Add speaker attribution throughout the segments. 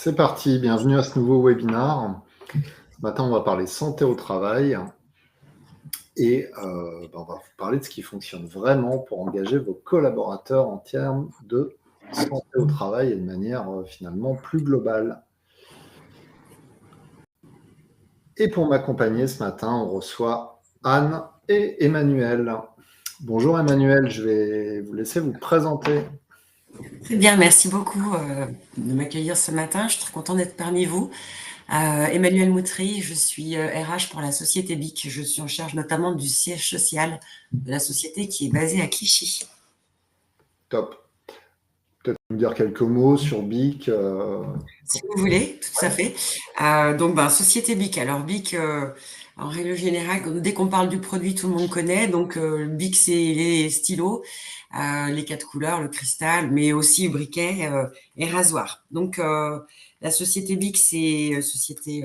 Speaker 1: C'est parti, bienvenue à ce nouveau webinaire. Ce matin, on va parler santé au travail et on va vous parler de ce qui fonctionne vraiment pour engager vos collaborateurs en termes de santé au travail et de manière finalement plus globale. Et pour m'accompagner ce matin, on reçoit Anne et Emmanuel. Bonjour Emmanuel, je vais vous laisser vous présenter.
Speaker 2: Très bien, merci beaucoup de m'accueillir ce matin. Je suis très contente d'être parmi vous. Emmanuel Moutry, je suis RH pour la société BIC. Je suis en charge notamment du siège social de la société qui est basée à Clichy.
Speaker 1: Top. Peut-être me dire quelques mots sur BIC.
Speaker 2: Si vous voulez, tout à fait. Société BIC. Alors BIC, en règle générale, dès qu'on parle du produit, tout le monde connaît. Donc BIC, c'est les stylos, les 4 couleurs, le cristal, mais aussi briquet et rasoir. Donc la société BIC, c'est une société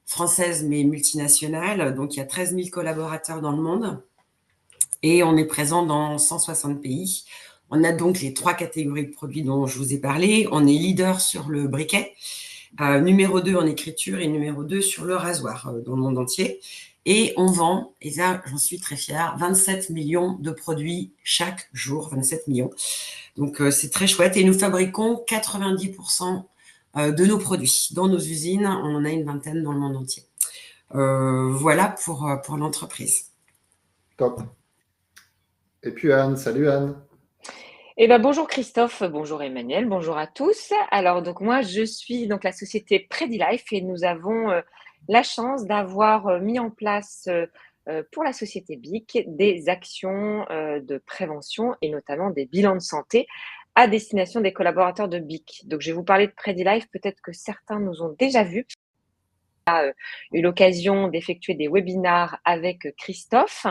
Speaker 2: française mais multinationale. Donc il y a 13 000 collaborateurs dans le monde et on est présent dans 160 pays. On a donc les 3 catégories de produits dont je vous ai parlé. On est leader sur le briquet, numéro 2 en écriture et numéro 2 sur le rasoir dans le monde entier. Et on vend, et là j'en suis très fière, 27 millions de produits chaque jour, 27 millions. Donc c'est très chouette et nous fabriquons 90% de nos produits. Dans nos usines, on en a une vingtaine dans le monde entier. Voilà pour l'entreprise.
Speaker 1: Top. Et puis Anne, salut Anne.
Speaker 3: Bonjour Christophe, bonjour Emmanuel, bonjour à tous. Alors donc moi je suis donc la société PrediLife et nous avons la chance d'avoir mis en place pour la société BIC des actions de prévention et notamment des bilans de santé à destination des collaborateurs de BIC. Donc je vais vous parler de PrediLife, peut-être que certains nous ont déjà vus. On a eu l'occasion d'effectuer des webinars avec Christophe.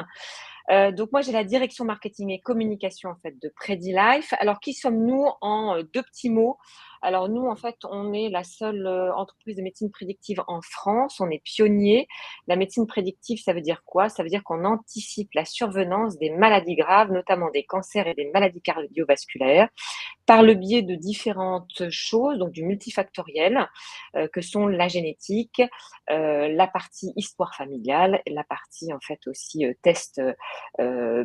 Speaker 3: Donc moi j'ai la direction marketing et communication en fait de PrediLife. Alors qui sommes-nous en 2 petits mots? Alors nous en fait on est la seule entreprise de médecine prédictive en France, on est pionnier. La médecine prédictive ça veut dire quoi? Ça veut dire qu'on anticipe la survenance des maladies graves, notamment des cancers et des maladies cardiovasculaires par le biais de différentes choses, donc du multifactoriel, que sont la génétique, la partie histoire familiale, la partie en fait aussi test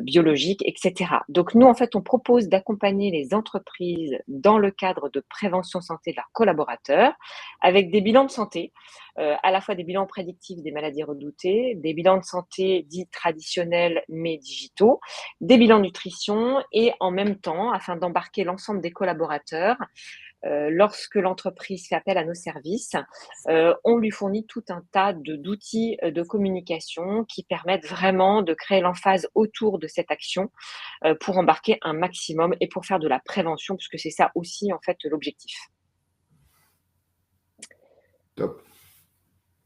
Speaker 3: biologique, etc. Donc nous en fait on propose d'accompagner les entreprises dans le cadre de prévention santé de leurs collaborateurs avec des bilans de santé, à la fois des bilans prédictifs des maladies redoutées, des bilans de santé dits traditionnels mais digitaux, des bilans nutrition et en même temps, afin d'embarquer l'ensemble des collaborateurs, lorsque l'entreprise fait appel à nos services, on lui fournit tout un tas d'outils de communication qui permettent vraiment de créer l'emphase autour de cette action pour embarquer un maximum et pour faire de la prévention, puisque c'est ça aussi en fait l'objectif.
Speaker 1: Top.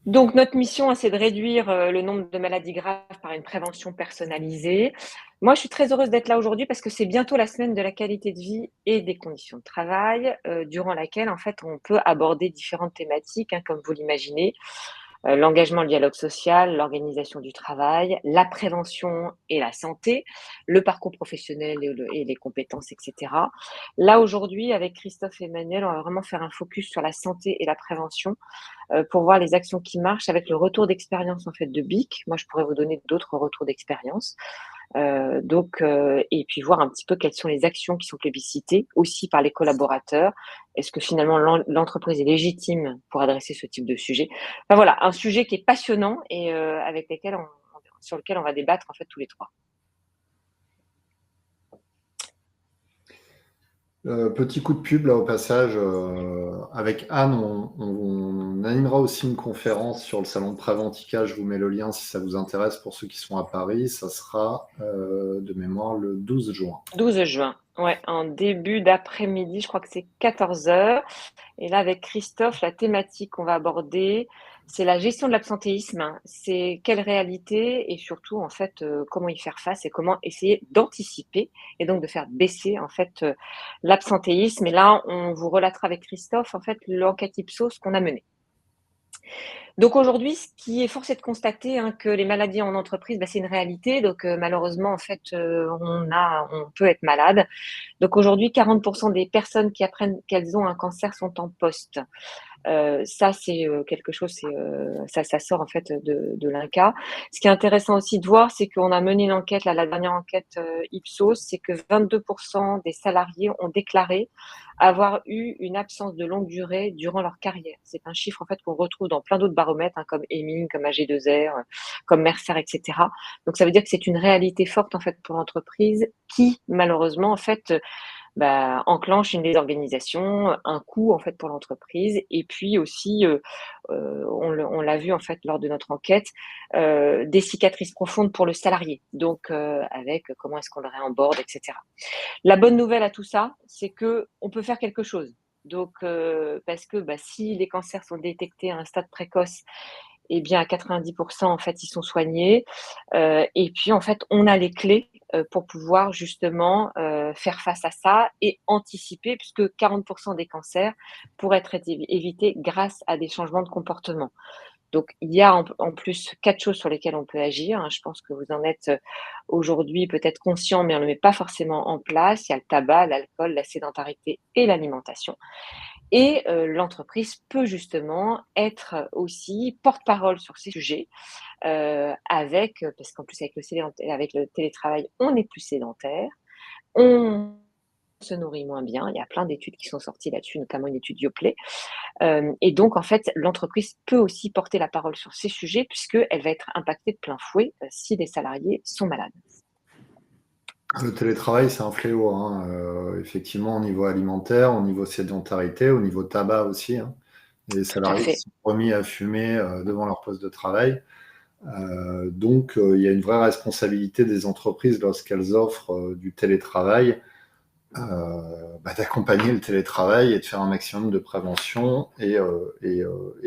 Speaker 3: Donc notre mission, c'est de réduire le nombre de maladies graves par une prévention personnalisée. Moi, je suis très heureuse d'être là aujourd'hui parce que c'est bientôt la semaine de la qualité de vie et des conditions de travail, durant laquelle, en fait, on peut aborder différentes thématiques, hein, comme vous l'imaginez. L'engagement, le dialogue social, l'organisation du travail, la prévention et la santé, le parcours professionnel et les compétences, etc. Là, aujourd'hui, avec Christophe et Emmanuel, on va vraiment faire un focus sur la santé et la prévention pour voir les actions qui marchent avec le retour d'expérience en fait de BIC. Moi, je pourrais vous donner d'autres retours d'expérience. Et puis voir un petit peu quelles sont les actions qui sont plébiscitées aussi par les collaborateurs. Est-ce que finalement l'entreprise est légitime pour adresser ce type de sujet? Enfin, voilà, un sujet qui est passionnant et sur lequel on va débattre en fait tous les trois.
Speaker 1: Petit coup de pub là au passage, avec Anne, on animera aussi une conférence sur le salon de Préventica. Je vous mets le lien si ça vous intéresse pour ceux qui sont à Paris. Ça sera de mémoire le 12 juin.
Speaker 3: 12 juin, ouais, en début d'après-midi, je crois que c'est 14 heures. Et là, avec Christophe, la thématique qu'on va aborder, c'est la gestion de l'absentéisme. C'est quelle réalité et surtout, en fait, comment y faire face et comment essayer d'anticiper et donc de faire baisser, en fait, l'absentéisme. Et là, on vous relatera avec Christophe, en fait, l'enquête Ipsos qu'on a menée. Donc aujourd'hui, ce qui est force est de constater que les maladies en entreprise, c'est une réalité. Donc malheureusement, en fait, on peut être malade. Donc aujourd'hui, 40% des personnes qui apprennent qu'elles ont un cancer sont en poste. Ça, c'est quelque chose, ça sort en fait de l'INCa. Ce qui est intéressant aussi de voir, c'est qu'on a mené une enquête, là, la dernière enquête Ipsos, c'est que 22% des salariés ont déclaré avoir eu une absence de longue durée durant leur carrière. C'est un chiffre en fait qu'on retrouve dans plein d'autres baromètres, comme Emin, comme AG2R, comme Mercer, etc. Donc ça veut dire que c'est une réalité forte en fait pour l'entreprise qui, malheureusement, en fait, enclenche une désorganisation, un coût en fait pour l'entreprise et puis aussi, on l'a vu en fait lors de notre enquête, des cicatrices profondes pour le salarié. Donc, avec comment est-ce qu'on le réemborde, et cetera. La bonne nouvelle à tout ça, c'est qu'on peut faire quelque chose. Donc, parce que si les cancers sont détectés à un stade précoce, eh bien à 90% en fait, ils sont soignés. Et puis en fait, on a les clés pour pouvoir justement faire face à ça et anticiper, puisque 40% des cancers pourraient être évités grâce à des changements de comportement. Donc, il y a en plus 4 choses sur lesquelles on peut agir. Je pense que vous en êtes aujourd'hui peut-être conscient, mais on ne le met pas forcément en place. Il y a le tabac, l'alcool, la sédentarité et l'alimentation. Et l'entreprise peut justement être aussi porte-parole sur ces sujets, parce qu'en plus avec le télétravail, on est plus sédentaire, on se nourrit moins bien. Il y a plein d'études qui sont sorties là-dessus, notamment une étude Yoplait. Et donc en fait, l'entreprise peut aussi porter la parole sur ces sujets puisqu'elle va être impactée de plein fouet si les salariés sont malades.
Speaker 1: Le télétravail, c'est un fléau, effectivement, au niveau alimentaire, au niveau sédentarité, au niveau tabac aussi. Les salariés sont remis à fumer devant leur poste de travail. Donc, il y a une vraie responsabilité des entreprises lorsqu'elles offrent du télétravail, d'accompagner le télétravail et de faire un maximum de prévention et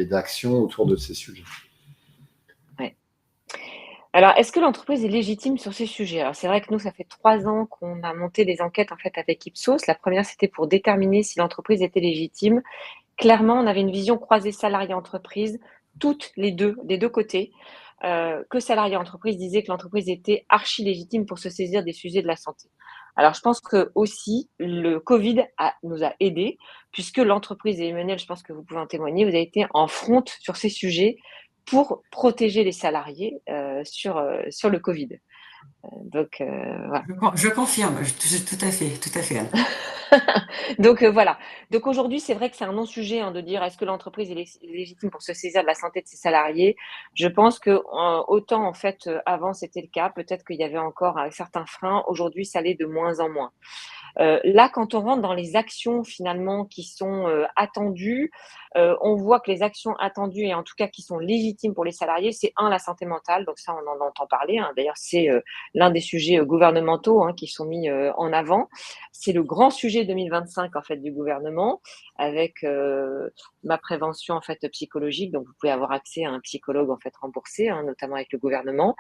Speaker 1: d'action autour de ces sujets.
Speaker 3: Ouais. Alors, est-ce que l'entreprise est légitime sur ces sujets? Alors, c'est vrai que nous, ça fait 3 ans qu'on a monté des enquêtes en fait avec Ipsos. La première, c'était pour déterminer si l'entreprise était légitime. Clairement, on avait une vision croisée salarié-entreprise, toutes les deux, des deux côtés. Que salarié-entreprise disait que l'entreprise était archi légitime pour se saisir des sujets de la santé. Alors, je pense que aussi le Covid nous a aidés, puisque l'entreprise, et Emmanuel, je pense que vous pouvez en témoigner, vous avez été en front sur ces sujets pour protéger les salariés sur le Covid. Donc, voilà.
Speaker 2: Je confirme, tout à fait, Anne.
Speaker 3: Donc voilà. Donc aujourd'hui, c'est vrai que c'est un non-sujet de dire est-ce que l'entreprise est légitime pour se saisir de la santé de ses salariés. Je pense que autant en fait avant c'était le cas, peut-être qu'il y avait encore certains freins. Aujourd'hui, ça l'est de moins en moins. Là, quand on rentre dans les actions finalement qui sont attendues, on voit que les actions attendues et en tout cas qui sont légitimes pour les salariés, c'est la santé mentale. Donc ça, on en entend parler. D'ailleurs, c'est l'un des sujets gouvernementaux qui sont mis en avant. C'est le grand sujet 2025 en fait du gouvernement avec ma prévention en fait psychologique. Donc vous pouvez avoir accès à un psychologue en fait remboursé, notamment avec le gouvernement.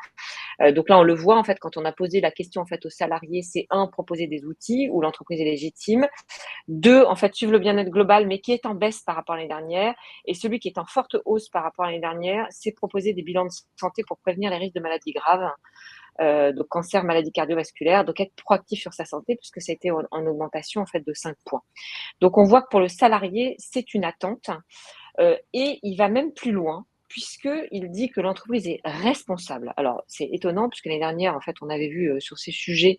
Speaker 3: Donc là, on le voit en fait quand on a posé la question en fait aux salariés, c'est proposer des outils où l'entreprise est légitime. 2, en fait suivre le bien-être global, mais qui est en baisse par rapport à l'année dernière. Et celui qui est en forte hausse par rapport à l'année dernière, c'est proposer des bilans de santé pour prévenir les risques de maladies graves. Donc cancer, maladie cardiovasculaire, donc être proactif sur sa santé puisque ça a été en augmentation en fait de 5 points. Donc on voit que pour le salarié, c'est une attente et il va même plus loin puisqu'il dit que l'entreprise est responsable. Alors c'est étonnant puisque l'année dernière, en fait, on avait vu sur ces sujets,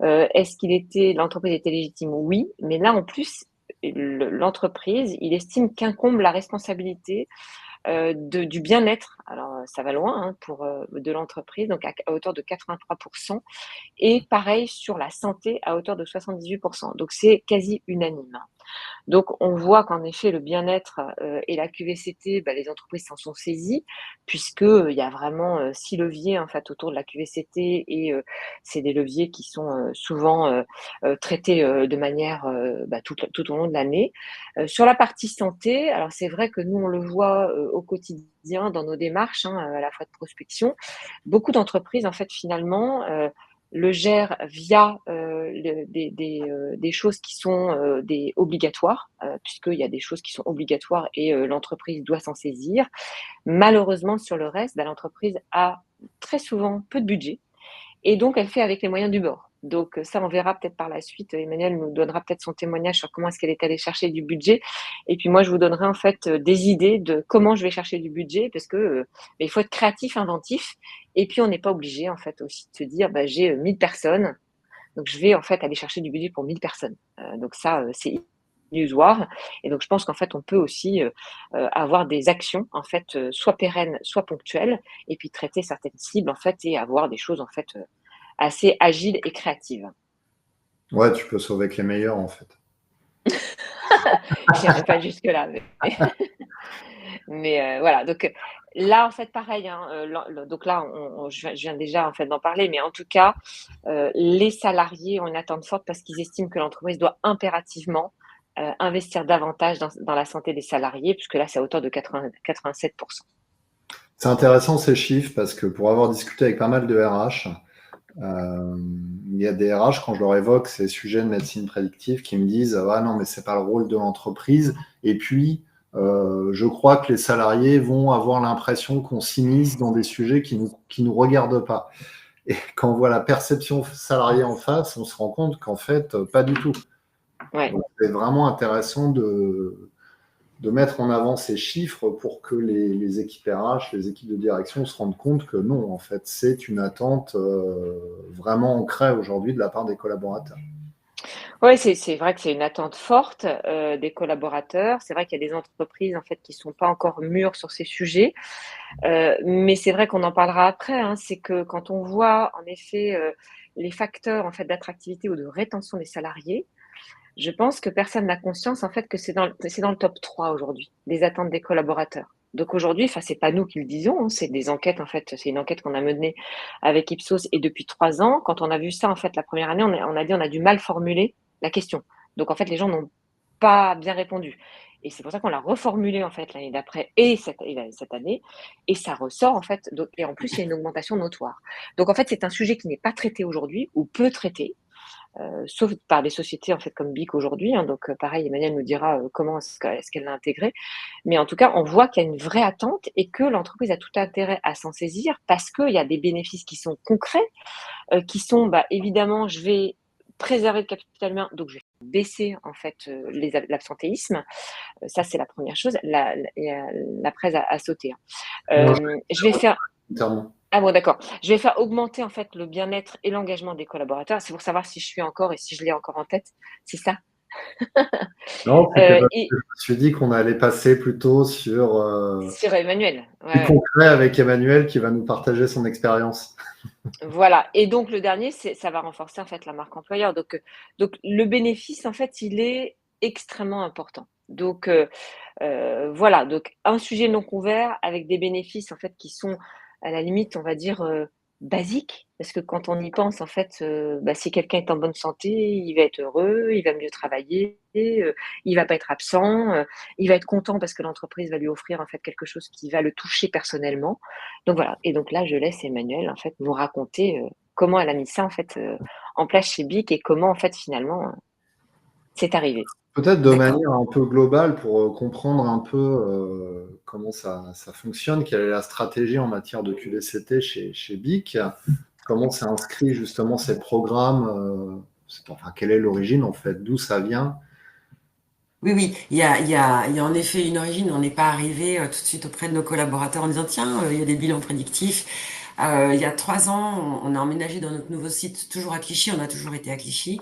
Speaker 3: est-ce l'entreprise était légitime? Oui, mais là en plus, l'entreprise, il estime qu'incombe la responsabilité du bien-être. Alors ça va loin pour de l'entreprise, donc à hauteur de 83%, et pareil sur la santé à hauteur de 78%. Donc c'est quasi unanime. Donc, on voit qu'en effet, le bien-être et la QVCT, les entreprises s'en sont saisies, puisqu'il y a vraiment 6 leviers en fait, autour de la QVCT et c'est des leviers qui sont souvent traités de manière tout au long de l'année. Sur la partie santé, alors c'est vrai que nous, on le voit au quotidien dans nos démarches, à la fois de prospection. Beaucoup d'entreprises, en fait, finalement, le gère via des choses qui sont obligatoires, puisqu'il y a des choses qui sont obligatoires et l'entreprise doit s'en saisir. Malheureusement, sur le reste, l'entreprise a très souvent peu de budget et donc elle fait avec les moyens du bord. Donc ça, on verra peut-être par la suite. Emmanuel nous donnera peut-être son témoignage sur comment est-ce qu'elle est allée chercher du budget. Et puis moi, je vous donnerai en fait des idées de comment je vais chercher du budget parce que il faut être créatif, inventif. Et puis on n'est pas obligé en fait aussi de se dire j'ai 1000 personnes, donc je vais en fait aller chercher du budget pour 1000 personnes. Donc ça, c'est illusoire. Et donc je pense qu'en fait on peut aussi avoir des actions en fait soit pérennes, soit ponctuelles, et puis traiter certaines cibles en fait et avoir des choses en fait assez agiles et créatives.
Speaker 1: Ouais, tu peux sauver que les meilleurs, en fait.
Speaker 3: Je n'irai pas jusque-là, mais voilà. Donc là, en fait, pareil. Hein, donc là, je viens déjà en fait d'en parler, mais en tout cas, les salariés ont une attente forte parce qu'ils estiment que l'entreprise doit impérativement investir davantage dans la santé des salariés, puisque là, c'est à hauteur de 87%.
Speaker 1: C'est intéressant ces chiffres parce que pour avoir discuté avec pas mal de RH, il y a des RH, quand je leur évoque ces sujets de médecine prédictive, qui me disent « Ah non, mais c'est pas le rôle de l'entreprise. » Et puis, je crois que les salariés vont avoir l'impression qu'on s'immisce dans des sujets qui nous regardent pas. Et quand on voit la perception salariée en face, on se rend compte qu'en fait, pas du tout.
Speaker 3: Ouais.
Speaker 1: Donc, c'est vraiment intéressant de mettre en avant ces chiffres pour que les équipes RH, les équipes de direction se rendent compte que non, en fait, c'est une attente vraiment ancrée aujourd'hui de la part des collaborateurs.
Speaker 3: Oui, c'est vrai que c'est une attente forte des collaborateurs. C'est vrai qu'il y a des entreprises en fait qui sont pas encore mûres sur ces sujets, mais c'est vrai qu'on en parlera après. Hein, c'est que quand on voit en effet les facteurs en fait d'attractivité ou de rétention des salariés, je pense que personne n'a conscience en fait que c'est dans le top 3 aujourd'hui, des attentes des collaborateurs. Donc aujourd'hui, enfin c'est pas nous qui le disons, hein, c'est des enquêtes en fait, c'est une enquête qu'on a menée avec Ipsos et depuis 3 ans. Quand on a vu ça en fait la première année, on a dit on a du mal formuler la question. Donc en fait les gens n'ont pas bien répondu. Et c'est pour ça qu'on l'a reformulé en fait l'année d'après et cette année, et ça ressort en fait. Et en plus il y a une augmentation notoire. Donc en fait c'est un sujet qui n'est pas traité aujourd'hui ou peu traité. Sauf par des sociétés en fait comme BIC aujourd'hui. Hein, donc pareil, Emmanuel nous dira comment est-ce qu'elle l'a intégré. Mais en tout cas, on voit qu'il y a une vraie attente et que l'entreprise a tout intérêt à s'en saisir parce qu'il y a des bénéfices qui sont concrets, qui sont évidemment, je vais préserver le capital humain, donc je vais baisser en fait l'absentéisme. Ça, c'est la première chose. La presse a sauté. Hein. Je vais faire. Ah bon, d'accord. Je vais faire augmenter en fait le bien-être et l'engagement des collaborateurs. C'est pour savoir si je suis encore et si je l'ai encore en tête. C'est ça.
Speaker 1: Non, je me suis dit qu'on allait passer plutôt sur
Speaker 3: Emmanuel.
Speaker 1: Du concret avec Emmanuel qui va nous partager son expérience.
Speaker 3: Voilà. Et donc le dernier, ça va renforcer en fait la marque employeur. Donc le bénéfice en fait, il est extrêmement important. Donc voilà. Donc un sujet non couvert avec des bénéfices en fait qui sont à la limite, on va dire basiques, parce que quand on y pense en fait, si quelqu'un est en bonne santé, il va être heureux, il va mieux travailler, il va pas être absent, il va être content parce que l'entreprise va lui offrir en fait quelque chose qui va le toucher personnellement. Donc voilà. Et donc là, je laisse Emmanuel en fait nous raconter comment elle a mis ça en fait en place chez BIC et comment en fait finalement c'est arrivé.
Speaker 1: Peut-être de manière un peu globale pour comprendre un peu comment ça fonctionne, quelle est la stratégie en matière de QVCT chez BIC, comment c'est inscrit justement ces programmes, quelle est l'origine en fait, d'où ça vient.
Speaker 2: Oui, il y a en effet une origine. On n'est pas arrivé tout de suite auprès de nos collaborateurs en disant tiens, il y a des bilans prédictifs. Il y a 3 ans, on a emménagé dans notre nouveau site, toujours à Clichy. On a toujours été à Clichy.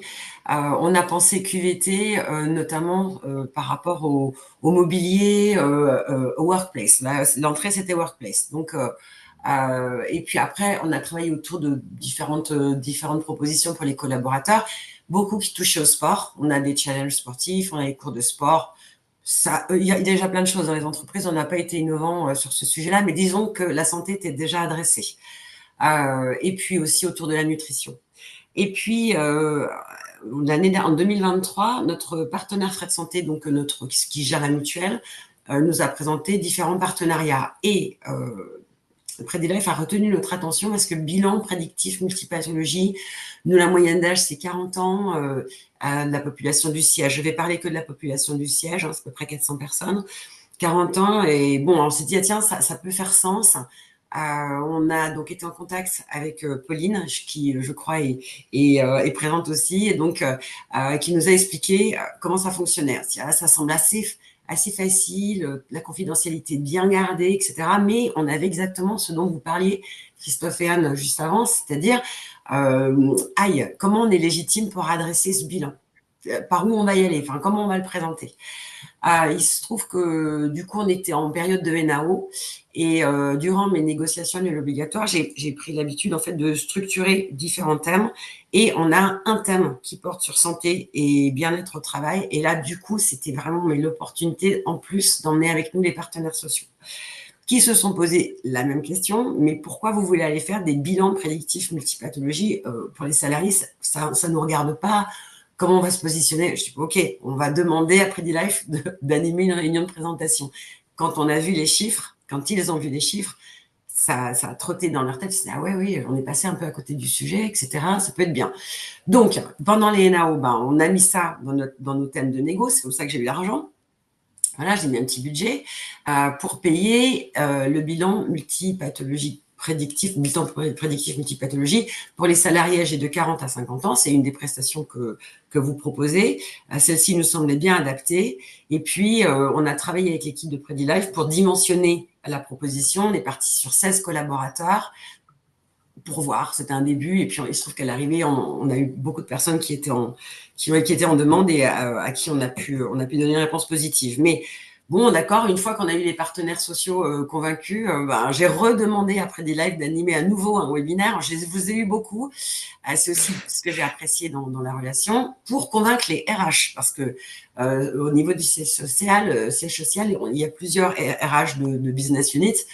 Speaker 2: On a pensé QVT, notamment par rapport au mobilier, au workplace. L'entrée, c'était workplace. Donc, et puis après, on a travaillé autour de différentes propositions pour les collaborateurs. Beaucoup qui touchaient au sport. On a des challenges sportifs, on a des cours de sport. Il y a déjà plein de choses dans les entreprises. On n'a pas été innovant sur ce sujet-là, mais disons que la santé était déjà adressée. Et puis aussi autour de la nutrition. Et puis, en 2023, notre partenaire Frais de Santé, donc qui gère la mutuelle, nous a présenté différents partenariats. Et PrédiLife a retenu notre attention parce que bilan prédictif multipathologie, nous, la moyenne d'âge, c'est 40 ans de la population du siège. Je vais parler que de la population du siège, c'est à peu près 400 personnes. 40 ans, et bon, on s'est dit, tiens, ça peut faire sens. On a donc été en contact avec Pauline, qui, je crois, est présente aussi, et donc qui nous a expliqué comment ça fonctionnait. Ça semble assez facile, la confidentialité bien gardée, etc. Mais on avait exactement ce dont vous parliez, Christophe et Anne, juste avant, c'est-à-dire, comment on est légitime pour adresser ce bilan? Par où on va y aller? Enfin, comment on va le présenter? Il se trouve que du coup, on était en période de NAO et durant mes négociations annuelles obligatoires, j'ai pris l'habitude en fait de structurer différents thèmes et on a un thème qui porte sur santé et bien-être au travail. Et là, du coup, c'était vraiment l'opportunité en plus d'emmener avec nous les partenaires sociaux qui se sont posé la même question, mais pourquoi vous voulez aller faire des bilans prédictifs multipathologie pour les salariés? Ça ne nous regarde pas. Comment on va se positionner? Je dis, OK, on va demander à PrédiLife d'animer une réunion de présentation. Quand on a vu les chiffres, quand ils ont vu les chiffres, ça a trotté dans leur tête. Ils se disaient, ah ouais, oui, on est passé un peu à côté du sujet, etc. Ça peut être bien. Donc, pendant les NAO, on a mis ça dans nos thèmes de négo. C'est comme ça que j'ai eu l'argent. Voilà, j'ai mis un petit budget pour payer le bilan multipathologique bilan prédictif multipathologie pour les salariés âgés de 40 à 50 ans. C'est une des prestations que vous proposez. Celle-ci nous semblait bien adaptée. Et puis, on a travaillé avec l'équipe de PrédiLife pour dimensionner la proposition. On est parti sur 16 collaborateurs pour voir. C'était un début. Et puis, il se trouve qu'à l'arrivée, on a eu beaucoup de personnes qui étaient en demande et à qui on a pu donner une réponse positive. Mais bon, d'accord, une fois qu'on a eu les partenaires sociaux convaincus, j'ai redemandé à PrédiLife d'animer à nouveau un webinaire. Je vous ai eu beaucoup. C'est aussi ce que j'ai apprécié dans la relation pour convaincre les RH parce que au niveau du siège social, il y a plusieurs RH de business units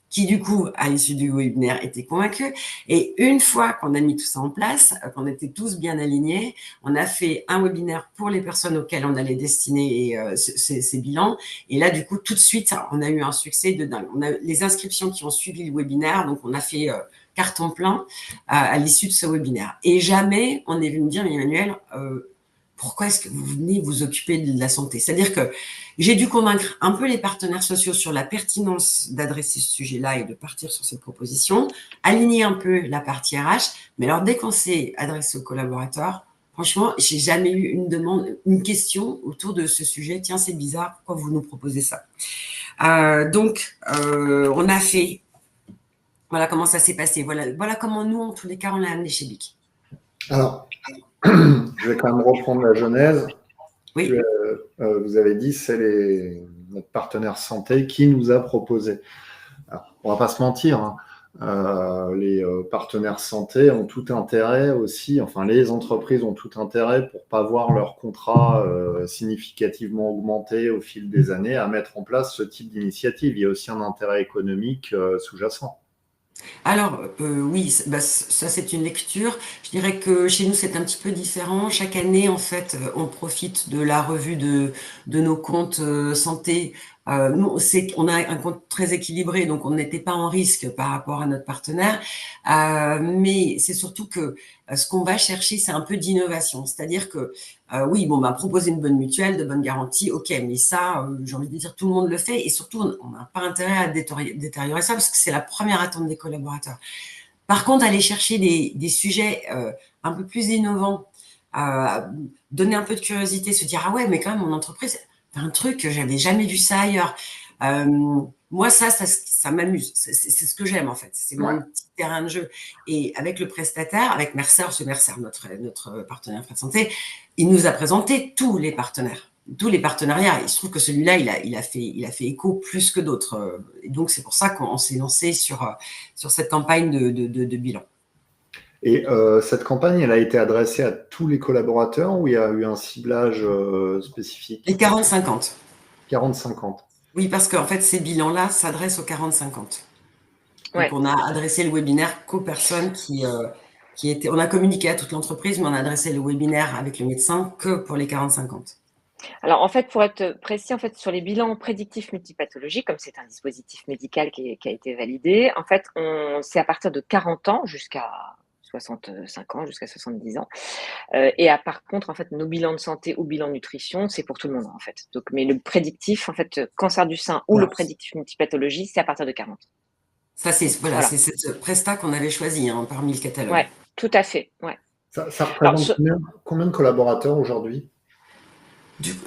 Speaker 2: qui, du coup, à l'issue du webinaire, étaient convaincus. Et une fois qu'on a mis tout ça en place, qu'on était tous bien alignés, on a fait un webinaire pour les personnes auxquelles on allait destiner ces bilans. Et là, du coup, tout de suite, on a eu un succès de dingue. On a les inscriptions qui ont suivi le webinaire, donc on a fait carton plein à l'issue de ce webinaire. Et jamais on est venu me dire, mais Emmanuel, pourquoi est-ce que vous venez vous occuper de la santé? C'est-à-dire que j'ai dû convaincre un peu les partenaires sociaux sur la pertinence d'adresser ce sujet-là et de partir sur cette proposition, aligner un peu la partie RH, mais alors dès qu'on s'est adressé aux collaborateurs, franchement, j'ai jamais eu une question autour de ce sujet. Tiens, c'est bizarre, pourquoi vous nous proposez ça? Donc, on a fait, voilà comment ça s'est passé. Voilà comment nous, en tous les cas, on l'a amené chez BIC.
Speaker 1: Alors, je vais quand même reprendre la genèse.
Speaker 2: Oui.
Speaker 1: Vous avez dit c'est notre partenaire santé qui nous a proposé. Alors, on ne va pas se mentir, les partenaires santé ont tout intérêt aussi, enfin les entreprises ont tout intérêt pour ne pas voir leur contrat significativement augmenter au fil des années à mettre en place ce type d'initiative. Il y a aussi un intérêt économique sous-jacent.
Speaker 2: Alors, oui, ça c'est une lecture. Je dirais que chez nous, c'est un petit peu différent. Chaque année, en fait, on profite de la revue de nos comptes santé. Nous, on a un compte très équilibré, donc on n'était pas en risque par rapport à notre partenaire. Mais c'est surtout que ce qu'on va chercher, c'est un peu d'innovation. C'est-à-dire que, oui, proposer une bonne mutuelle, de bonnes garanties, ok, mais ça, j'ai envie de dire, tout le monde le fait. Et surtout, on n'a pas intérêt à détériorer ça parce que c'est la première attente des collaborateurs. Par contre, aller chercher des sujets un peu plus innovants, donner un peu de curiosité, se dire, ah ouais, mais quand même, mon entreprise, c'est un truc que j'avais jamais vu ça ailleurs. Moi, ça m'amuse. C'est ce que j'aime, en fait. C'est mon petit terrain de jeu. Et avec le prestataire, avec Mercer, notre partenaire frais de santé, il nous a présenté tous les partenaires, tous les partenariats. Il se trouve que celui-là, il a fait écho plus que d'autres. Et donc, c'est pour ça qu'on s'est lancé sur cette campagne de bilan.
Speaker 1: Et cette campagne, elle a été adressée à tous les collaborateurs ou il y a eu un ciblage spécifique?
Speaker 2: Les 40-50.
Speaker 1: 40-50.
Speaker 2: Oui, parce qu'en fait, ces bilans-là s'adressent aux 40-50.
Speaker 3: Ouais.
Speaker 2: Donc, on a adressé le webinaire qu'aux personnes qui étaient… On a communiqué à toute l'entreprise, mais on a adressé le webinaire avec le médecin que pour les 40-50.
Speaker 3: Alors, en fait, pour être précis, en fait, sur les bilans prédictifs multipathologiques, comme c'est un dispositif médical qui a été validé, en fait, c'est à partir de 40 ans jusqu'à 65 ans, jusqu'à 70 ans. Par contre, en fait, nos bilans de santé ou bilan nutrition, c'est pour tout le monde, en fait. Donc, mais le prédictif, en fait, cancer du sein ou le prédictif multipathologie, c'est à partir de 40.
Speaker 2: Ça,
Speaker 3: Voilà.
Speaker 2: c'est cette presta qu'on avait choisie parmi le catalogue.
Speaker 3: Ouais, tout à fait. Ouais.
Speaker 1: Ça représente combien de collaborateurs aujourd'hui?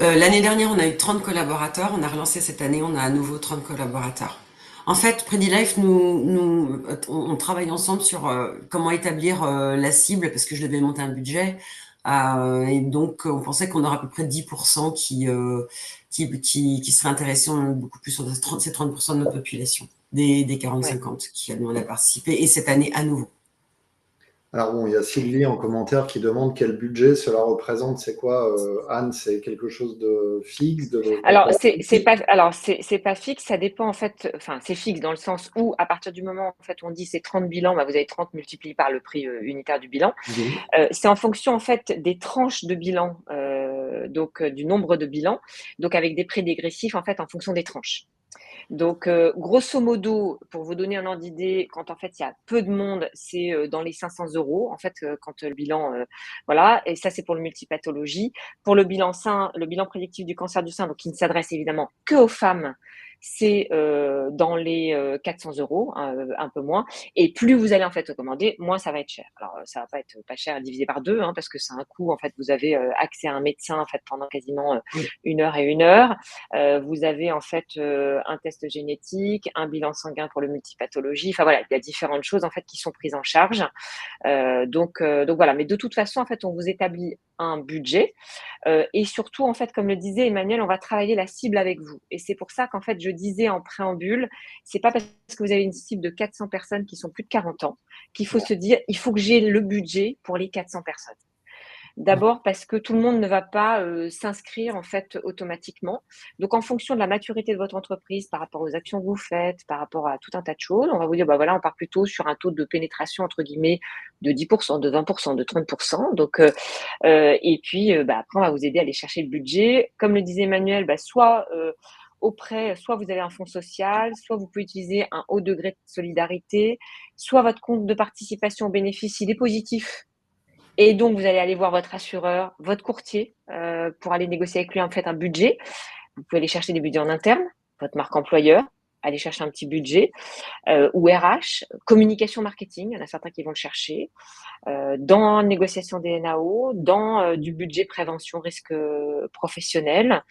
Speaker 2: L'année dernière, on a eu 30 collaborateurs. On a relancé cette année, on a à nouveau 30 collaborateurs. En fait, PrediLife, on travaille ensemble sur comment établir la cible, parce que je devais monter un budget. Et donc, on pensait qu'on aurait à peu près 10% qui seraient intéressés. On a beaucoup plus sur ces 30% de notre population, des 40-50 qui a demandé à participer. Et cette année, à nouveau.
Speaker 1: Alors bon, il y a Sylvie en commentaire qui demande quel budget cela représente. C'est quoi, Anne? C'est quelque chose de fixe
Speaker 3: Alors, c'est pas fixe, ça dépend en fait, enfin, c'est fixe dans le sens où, à partir du moment où en fait, on dit c'est 30 bilans, bah, vous avez 30 multiplié par le prix unitaire du bilan. C'est en fonction en fait des tranches de bilan, donc du nombre de bilans, donc avec des prix dégressifs en fait en fonction des tranches. Donc, grosso modo, pour vous donner un ordre d'idée, quand en fait il y a peu de monde, c'est dans les 500 euros. En fait, quand le bilan, voilà, et ça c'est pour le multipathologie. Pour le bilan sein, le bilan prédictif du cancer du sein, donc qui ne s'adresse évidemment que aux femmes, c'est dans les 400 euros, un peu moins. Et plus vous allez en fait commander, moins ça va être cher. Alors, ça va pas être pas cher divisé par deux, parce que c'est un coût. En fait, vous avez accès à un médecin en fait pendant quasiment 1 heure et 1 heure. Vous avez en fait un test génétique, un bilan sanguin pour le multipathologie. Enfin voilà, il y a différentes choses en fait qui sont prises en charge. Donc voilà. Mais de toute façon, en fait, on vous établit un budget et surtout, en fait, comme le disait Emmanuel, on va travailler la cible avec vous. Et c'est pour ça qu'en fait, je disais en préambule, c'est pas parce que vous avez une cible de 400 personnes qui sont plus de 40 ans qu'il faut se dire, il faut que j'ai le budget pour les 400 personnes. D'abord parce que tout le monde ne va pas s'inscrire en fait automatiquement. Donc en fonction de la maturité de votre entreprise, par rapport aux actions que vous faites, par rapport à tout un tas de choses, on va vous dire bah voilà, on part plutôt sur un taux de pénétration entre guillemets de 10%, de 20%, de 30%. Donc et puis bah, après on va vous aider à aller chercher le budget. Comme le disait Emmanuel, bah, soit soit vous avez un fonds social, soit vous pouvez utiliser un haut degré de solidarité, soit votre compte de participation au bénéfice, il est positif. Et donc, vous allez aller voir votre assureur, votre courtier, pour aller négocier avec lui en fait un budget. Vous pouvez aller chercher des budgets en interne, votre marque employeur, aller chercher un petit budget, ou RH, communication marketing, il y en a certains qui vont le chercher, dans négociation des NAO, dans du budget prévention risque professionnel,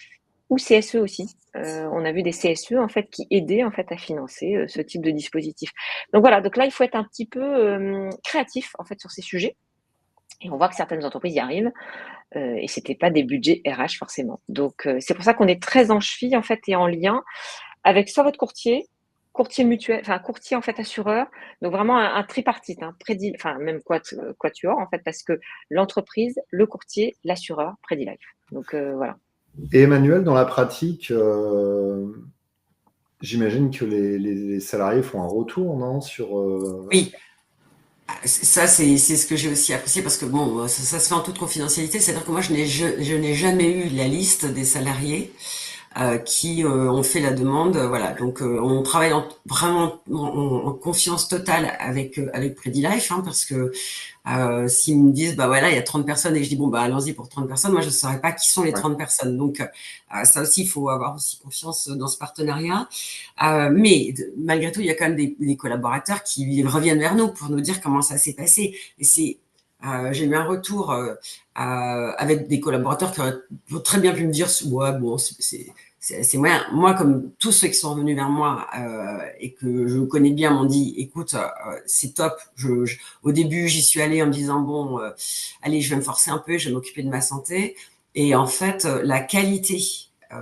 Speaker 3: ou CSE aussi. On a vu des CSE en fait qui aidaient en fait à financer ce type de dispositif. Donc voilà, donc là il faut être un petit peu créatif en fait sur ces sujets. Et on voit que certaines entreprises y arrivent, et c'était pas des budgets RH forcément. Donc, c'est pour ça qu'on est très en cheville en fait et en lien avec soit votre courtier mutuel, enfin courtier en fait assureur, donc vraiment un tripartite, enfin même quatuor en fait, parce que l'entreprise, le courtier, l'assureur, PrediLife. Donc voilà.
Speaker 1: Et Emmanuel, dans la pratique, j'imagine que les salariés font un retour, non, sur
Speaker 2: Oui. Ça, c'est ce que j'ai aussi apprécié parce que bon, ça se fait en toute confidentialité. C'est-à-dire que moi, je n'ai jamais eu la liste des salariés qui ont fait la demande. Voilà, donc on travaille vraiment en confiance totale avec PrediLife, parce que s'ils me disent bah voilà, il y a 30 personnes et je dis bon bah allons-y pour 30 personnes, moi je ne saurais pas qui sont les 30 personnes. Donc ça aussi, il faut avoir aussi confiance dans ce partenariat. Mais malgré tout, il y a quand même des collaborateurs qui reviennent vers nous pour nous dire comment ça s'est passé. Et j'ai eu un retour avec des collaborateurs qui auraient très bien pu me dire ouais bon c'est moyen. Moi, comme tous ceux qui sont revenus vers moi et que je connais bien m'ont dit écoute, c'est top. Au début, j'y suis allée en me disant bon, allez, je vais me forcer un peu, je vais m'occuper de ma santé. Et en fait, la qualité,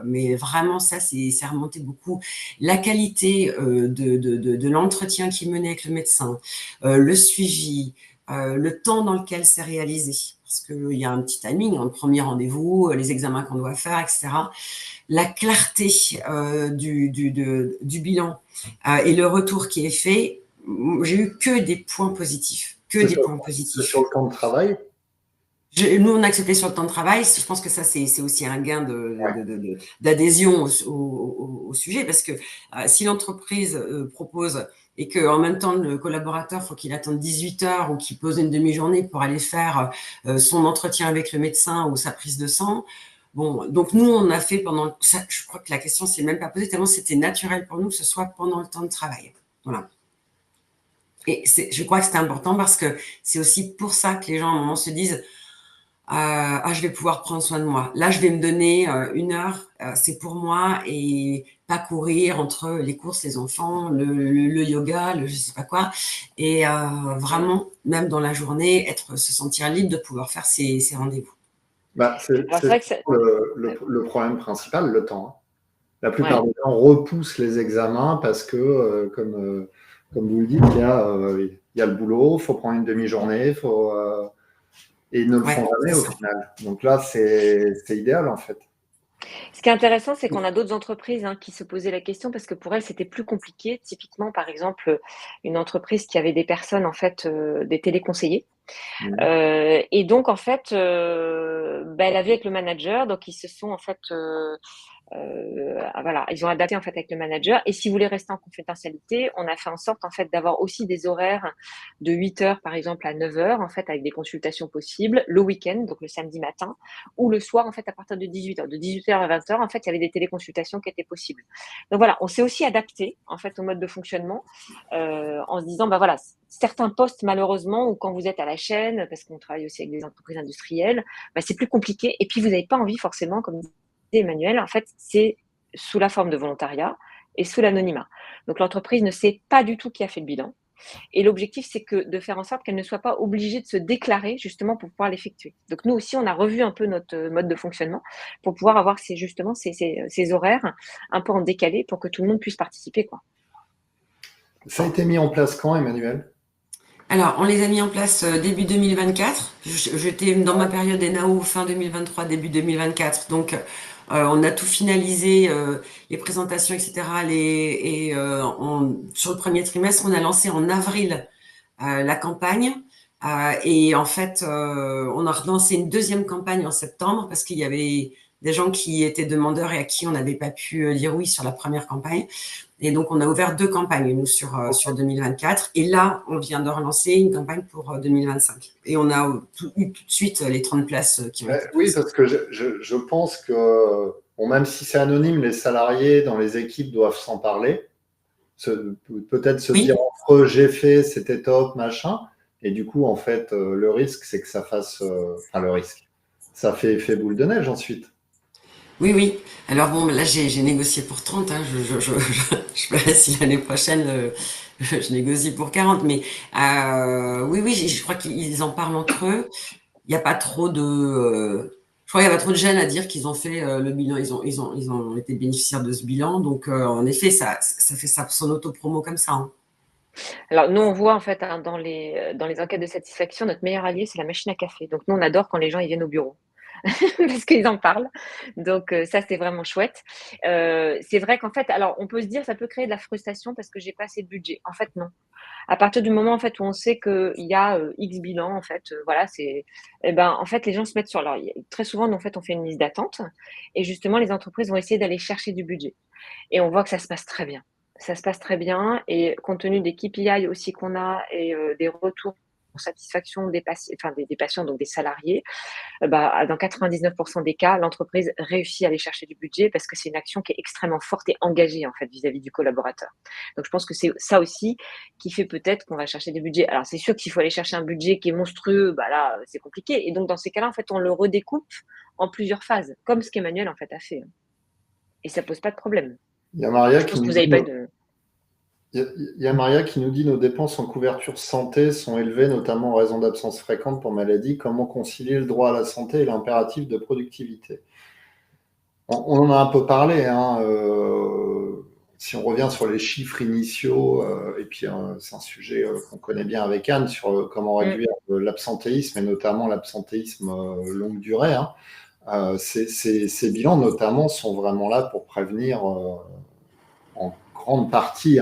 Speaker 2: mais vraiment ça, c'est remonté beaucoup. La qualité de l'entretien qui menait avec le médecin, le suivi, le temps dans lequel c'est réalisé, parce qu'il y a un petit timing, le premier rendez-vous, les examens qu'on doit faire, etc. La clarté du bilan et le retour qui est fait, j'ai eu que des points positifs. Que des points positifs.
Speaker 1: Sur le temps de travail?
Speaker 2: Nous, on a accepté sur le temps de travail. Je pense que ça, c'est aussi un gain d'adhésion au sujet, parce que si l'entreprise propose et qu'en même temps, le collaborateur, faut qu'il attende 18 heures ou qu'il pose une demi-journée pour aller faire son entretien avec le médecin ou sa prise de sang. Bon, donc nous, on a fait pendant ça. Je crois que la question s'est même pas posée tellement c'était naturel pour nous que ce soit pendant le temps de travail. Voilà. Et je crois que c'est important parce que c'est aussi pour ça que les gens à un moment se disent je vais pouvoir prendre soin de moi. Là, je vais me donner 1 heure, c'est pour moi, et pas courir entre les courses, les enfants, le yoga, je sais pas quoi. Et vraiment, même dans la journée, se sentir libre de pouvoir faire ses rendez-vous.
Speaker 1: C'est
Speaker 3: vrai que
Speaker 1: le problème principal, le temps. Hein. La plupart des gens repoussent les examens parce que, comme vous le dites, il y a le boulot, il faut prendre une demi-journée, et ils ne le font jamais au final. Donc là, c'est idéal en fait.
Speaker 3: Ce qui est intéressant, c'est qu'on a d'autres entreprises qui se posaient la question parce que pour elles, c'était plus compliqué. Typiquement, par exemple, une entreprise qui avait des personnes, en fait, des téléconseillers. Et donc, en fait, elle avait avec le manager, donc ils se sont, en fait, voilà, ils ont adapté en fait avec le manager. Et si vous voulez rester en confidentialité, on a fait en sorte en fait d'avoir aussi des horaires de 8 heures par exemple à 9 heures en fait avec des consultations possibles le week-end, donc le samedi matin, ou le soir en fait à partir de 18 heures. De 18 heures à 20 heures en fait il y avait des téléconsultations qui étaient possibles. Donc voilà, on s'est aussi adapté en fait au mode de fonctionnement en se disant voilà, certains postes malheureusement ou quand vous êtes à la chaîne parce qu'on travaille aussi avec des entreprises industrielles, c'est plus compliqué et puis vous n'avez pas envie forcément comme Emmanuel, en fait, c'est sous la forme de volontariat et sous l'anonymat. Donc l'entreprise ne sait pas du tout qui a fait le bilan. Et l'objectif, c'est de faire en sorte qu'elle ne soit pas obligée de se déclarer justement pour pouvoir l'effectuer. Donc nous aussi, on a revu un peu notre mode de fonctionnement pour pouvoir avoir ces horaires un peu en décalé pour que tout le monde puisse participer, quoi.
Speaker 1: Ça a été mis en place quand, Emmanuel?
Speaker 2: Alors, on les a mis en place début 2024. J'étais dans ma période NAO fin 2023, début 2024. Donc, on a tout finalisé, les présentations, etc. Sur le premier trimestre, on a lancé en avril la campagne. Et en fait, on a relancé une deuxième campagne en septembre parce qu'il y avait des gens qui étaient demandeurs et à qui on n'avait pas pu dire oui sur la première campagne. Et donc, on a ouvert 2 campagnes, nous, sur 2024. Et là, on vient de relancer une campagne pour 2025. Et on a eu tout de suite les 30 places qui ont été prises.
Speaker 1: Oui, parce que je pense que, même si c'est anonyme, les salariés dans les équipes doivent s'en parler. Peut-être se dire entre eux, j'ai fait, c'était top, machin. Et du coup, en fait, le risque, c'est que ça fasse... le risque. Ça fait effet boule de neige ensuite.
Speaker 2: Oui. Alors bon, là, j'ai négocié pour 30. Je verrai si l'année prochaine, je négocie pour 40. Mais oui, je crois qu'ils en parlent entre eux. Il n'y a pas trop de... je crois qu'il n'y a pas trop de gêne à dire qu'ils ont fait le bilan. Ils ont été bénéficiaires de ce bilan. Donc, en effet, ça fait son auto-promo comme ça. Hein.
Speaker 3: Alors nous, on voit en fait dans les enquêtes de satisfaction, notre meilleur allié, c'est la machine à café. Donc nous, on adore quand les gens ils viennent au bureau. Parce qu'ils en parlent. Donc ça, c'est vraiment chouette. C'est vrai qu'en fait, alors on peut se dire, ça peut créer de la frustration parce que j'ai pas assez de budget. En fait, non. À partir du moment en fait où on sait qu'il y a X bilan, en fait, voilà, en fait, les gens se mettent sur. Alors, très souvent, en fait, on fait une liste d'attente et justement, les entreprises vont essayer d'aller chercher du budget. Et on voit que ça se passe très bien. Ça se passe très bien et compte tenu des KPI aussi qu'on a et des retours pour satisfaction des patients, donc des salariés, dans 99% des cas, l'entreprise réussit à aller chercher du budget parce que c'est une action qui est extrêmement forte et engagée en fait vis-à-vis du collaborateur. Donc je pense que c'est ça aussi qui fait peut-être qu'on va chercher des budgets. Alors c'est sûr qu'il faut aller chercher un budget qui est monstrueux, là c'est compliqué. Et donc dans ces cas-là, en fait, on le redécoupe en plusieurs phases, comme ce qu'Emmanuel en fait a fait. Et ça pose pas de problème.
Speaker 1: Il y a Maria
Speaker 3: je pense que vous n'avez pas de...
Speaker 1: Il y a Maria qui nous dit nos dépenses en couverture santé sont élevées, notamment en raison d'absences fréquentes pour maladie. Comment concilier le droit à la santé et l'impératif de productivité? On en a un peu parlé. Si on revient sur les chiffres initiaux, et puis c'est un sujet qu'on connaît bien avec Anne sur comment réduire l'absentéisme et notamment l'absentéisme longue durée. Ces bilans notamment sont vraiment là pour prévenir en grande partie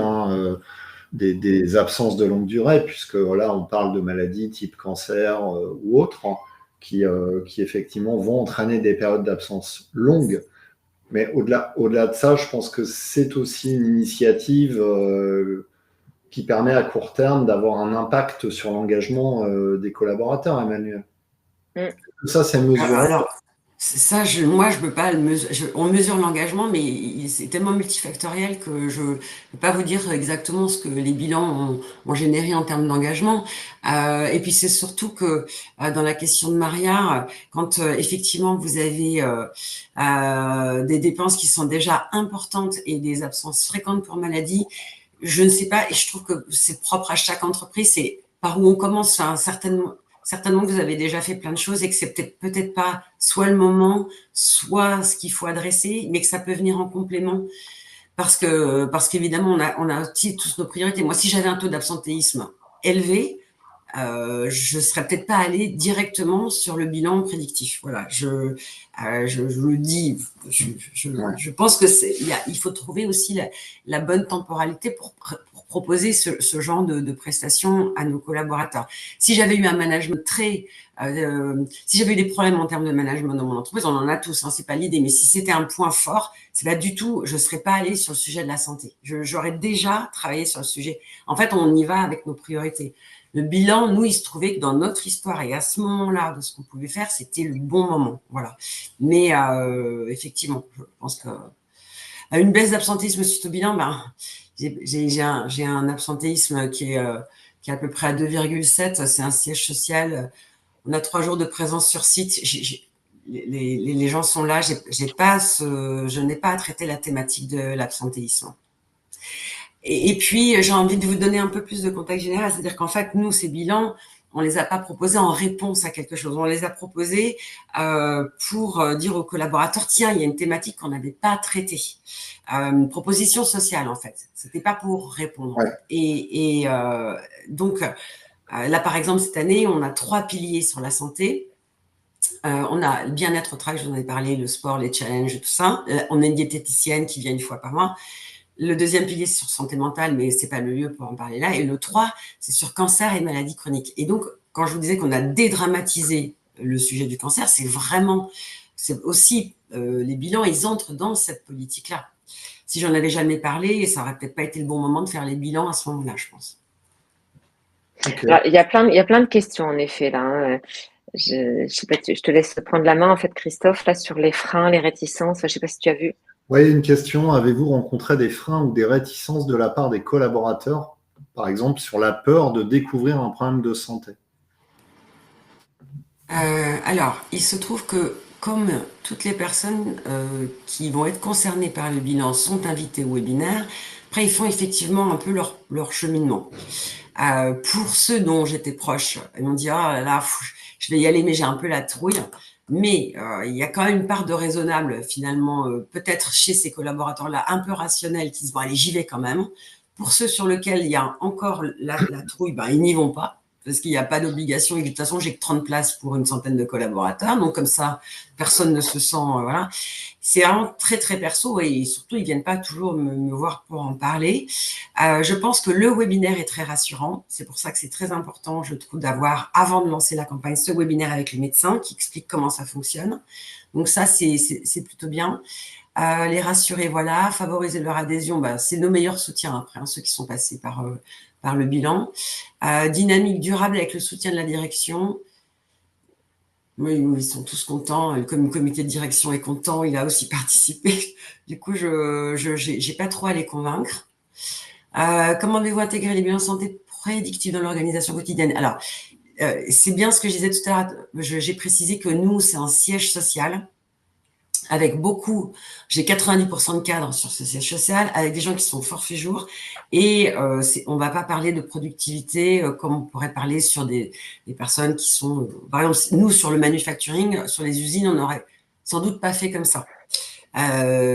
Speaker 1: des absences de longue durée, puisque là, on parle de maladies type cancer ou autre. qui effectivement vont entraîner des périodes d'absence longues. Mais au-delà de ça, je pense que c'est aussi une initiative qui permet à court terme d'avoir un impact sur l'engagement des collaborateurs, Emmanuel. Tout ça, c'est mesuré.
Speaker 2: Alors, ça, moi, je peux pas le mesurer. On mesure l'engagement, mais c'est tellement multifactoriel que je ne peux pas vous dire exactement ce que les bilans ont généré en termes d'engagement. Et puis, c'est surtout que dans la question de Maria, quand effectivement vous avez des dépenses qui sont déjà importantes et des absences fréquentes pour maladie, je ne sais pas, et je trouve que c'est propre à chaque entreprise, c'est par où on commence. Certainement que vous avez déjà fait plein de choses et que c'est peut-être pas soit le moment, soit ce qu'il faut adresser, mais que ça peut venir en complément. Parce qu'évidemment, on a aussi tous nos priorités. Moi, si j'avais un taux d'absentéisme élevé, je serais peut-être pas allée directement sur le bilan prédictif. Voilà, je le dis. Je pense que il faut trouver aussi la bonne temporalité pour proposer ce genre de prestations à nos collaborateurs. Si j'avais eu un management si j'avais eu des problèmes en termes de management dans mon entreprise, on en a tous, hein, c'est pas l'idée, mais si c'était un point fort, c'est pas du tout, je serais pas allée sur le sujet de la santé. J'aurais déjà travaillé sur le sujet. En fait, on y va avec nos priorités. Le bilan, nous, il se trouvait que dans notre histoire et à ce moment-là, de ce qu'on pouvait faire, c'était le bon moment. Voilà. Mais effectivement, je pense que une baisse d'absentéisme suite au bilan, j'ai un absentéisme qui est à peu près à 2,7. C'est un siège social. On a 3 jours de présence sur site. Les gens sont là. Je n'ai pas à traiter la thématique de l'absentéisme. Et puis, j'ai envie de vous donner un peu plus de contexte général. C'est-à-dire qu'en fait, nous, ces bilans, on les a pas proposés en réponse à quelque chose. On les a proposés pour dire aux collaborateurs, tiens, il y a une thématique qu'on n'avait pas traitée. Une proposition sociale, en fait. C'était pas pour répondre.
Speaker 1: Ouais.
Speaker 2: Et donc, là, par exemple, cette année, on a 3 piliers sur la santé. On a le bien-être au travail, je vous en ai parlé, le sport, les challenges, tout ça. On a une diététicienne qui vient 1 fois par mois. Le 2e pilier, c'est sur santé mentale, mais c'est pas le lieu pour en parler là. Et le 3, c'est sur cancer et maladies chroniques. Et donc, quand je vous disais qu'on a dédramatisé le sujet du cancer, c'est aussi, les bilans, ils entrent dans cette politique-là. Si j'en avais jamais parlé, ça aurait peut-être pas été le bon moment de faire les bilans à ce moment-là, je pense.
Speaker 3: Okay. Alors, il y a plein de questions, en effet, là. Hein. Je sais pas, je te laisse prendre la main, en fait, Christophe, là, sur les freins, les réticences. Je sais pas si tu as vu.
Speaker 1: Oui, une question. Avez-vous rencontré des freins ou des réticences de la part des collaborateurs, par exemple, sur la peur de découvrir un problème de santé?
Speaker 2: Alors, il se trouve que, comme toutes les personnes qui vont être concernées par le bilan sont invitées au webinaire, après, ils font effectivement un peu leur cheminement. Pour ceux dont j'étais proche, ils m'ont dit « Ah là, je vais y aller, mais j'ai un peu la trouille ». Mais il y a quand même une part de raisonnable, finalement, peut-être chez ces collaborateurs-là, un peu rationnels, qui se disent « Bon, allez, j'y vais quand même ». Pour ceux sur lesquels il y a encore la trouille, ils n'y vont pas, parce qu'il n'y a pas d'obligation. Et de toute façon, j'ai que 30 places pour une centaine de collaborateurs. Donc, comme ça, personne ne se sent... voilà. C'est vraiment très, très perso et surtout, ils ne viennent pas toujours me voir pour en parler. Je pense que le webinaire est très rassurant. C'est pour ça que c'est très important, je trouve, d'avoir, avant de lancer la campagne, ce webinaire avec les médecins qui explique comment ça fonctionne. Donc ça, c'est plutôt bien. Les rassurer, voilà, favoriser leur adhésion, c'est nos meilleurs soutiens après, hein, ceux qui sont passés par le bilan. Dynamique durable avec le soutien de la direction. Oui, ils sont tous contents. Le comité de direction est content, il a aussi participé. Du coup, je n'ai pas trop à les convaincre. Comment devez-vous intégrer les bilans de santé prédictifs dans l'organisation quotidienne? Alors, c'est bien ce que je disais tout à l'heure. J'ai précisé que nous, c'est un siège social. Avec j'ai 90% de cadres sur ce siège social, avec des gens qui sont forfait jour, et on va pas parler de productivité comme on pourrait parler sur des personnes qui sont, par exemple, nous sur le manufacturing, sur les usines, on n'aurait sans doute pas fait comme ça.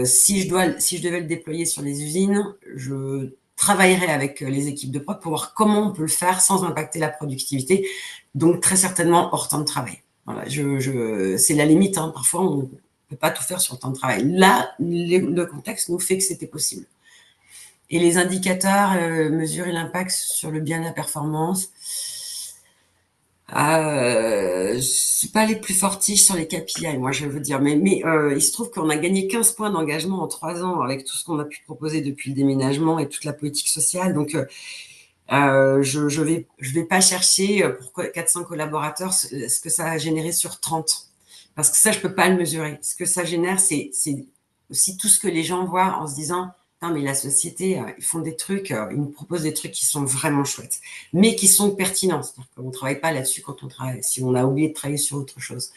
Speaker 2: Si je devais le déployer sur les usines, je travaillerai avec les équipes de prod pour voir comment on peut le faire sans impacter la productivité, donc très certainement hors temps de travail. Voilà, c'est la limite, hein, parfois on ne peut pas tout faire sur le temps de travail. Là, le contexte nous fait que c'était possible. Et les indicateurs, mesurer l'impact sur le bien de la performance. Je suis pas les plus fortiches sur les KPI, moi, je veux dire. Mais il se trouve qu'on a gagné 15 points d'engagement en 3 ans avec tout ce qu'on a pu proposer depuis le déménagement et toute la politique sociale. Donc, je vais pas chercher pour 400 collaborateurs ce que ça a généré sur 30. Parce que ça, je peux pas le mesurer. Ce que ça génère, c'est aussi tout ce que les gens voient en se disant, non, mais la société, ils font des trucs, ils nous proposent des trucs qui sont vraiment chouettes, mais qui sont pertinents. C'est-à-dire qu'on ne travaille pas là-dessus quand on travaille, si on a oublié de travailler sur autre chose.